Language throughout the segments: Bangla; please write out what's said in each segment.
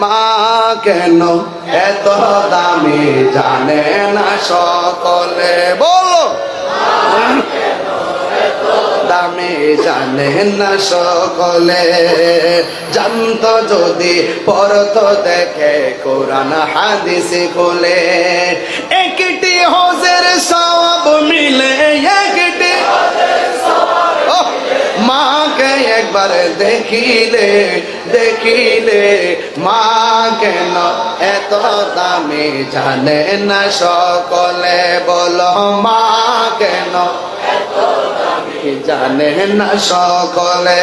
মা কেন এত দামি জানে না সকলে, বলো দামি জানে না সকলে। জানতো যদি পড়তো দেখে কোরআন হাদিস খুলে, একটি হজের সওয়াব মিলে, একটি মাকে একবার দেখিলে, দেখিলে মা কেন এত দামি জানে না সকলে, বলো মা কেন জানে না সকলে।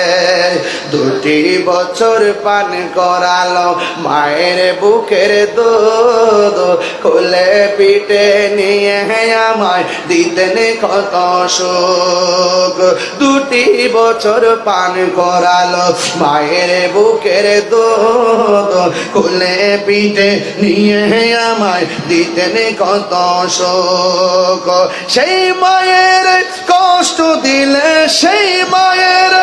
2 বছর পান করালো মায়ের বুকের দুধ, কোলে পিঠে নিয়ে আমায় দিতেন কত সুখ। 2 বছর পান করালো মায়ের বুকের দুধ, কোলে পিঠে নিয়ে আমায় দিতেন কত সুখ। সেই মায়ের কষ্ট দিলে, সেই মায়ের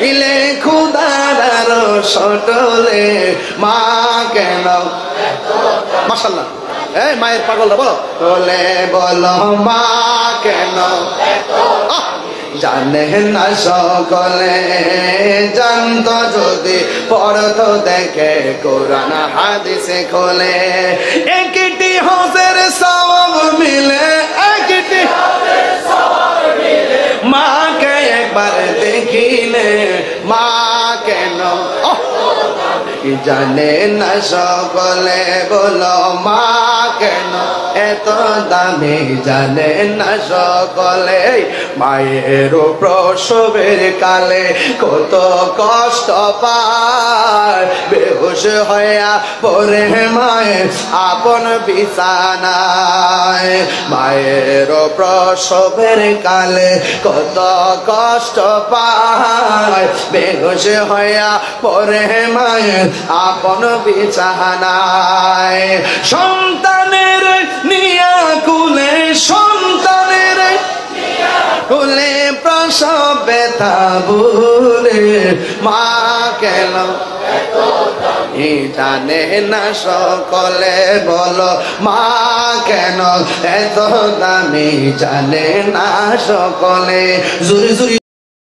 দিলে খুদার সটলে, মা কেন মাশাআল্লাহ এই মায়ের পাগল বলো বলে, বলো মা কেন জানে না সকলে। জানতো যদি পড়তো দেখে কোরআন হাদিস খোলে, একটি হজের সওয়াব মিলে, একটি মাকে একবার দেখিলে, মা কেন জানে না সকলে, বলো মা কেন এত দামি জানে না সকলে। মায়ের প্রসবের কালে কত কষ্ট পায়, বেহুশ হইয়া পড়ে মায়ের আপন বিছানায়। মায়ের প্রসবের কালে কত কষ্ট পায়, বেহুশ হইয়া পড়ে মায়ের আপন বিছানায়। সন্তানের নিয়া কুলে, সন্তানের কুলে প্রসব ব্যথা ভুলে, মা কেন জানে না সকলে, বলো মা কেন এত দামি জানে না সকলে। জুরি জুরি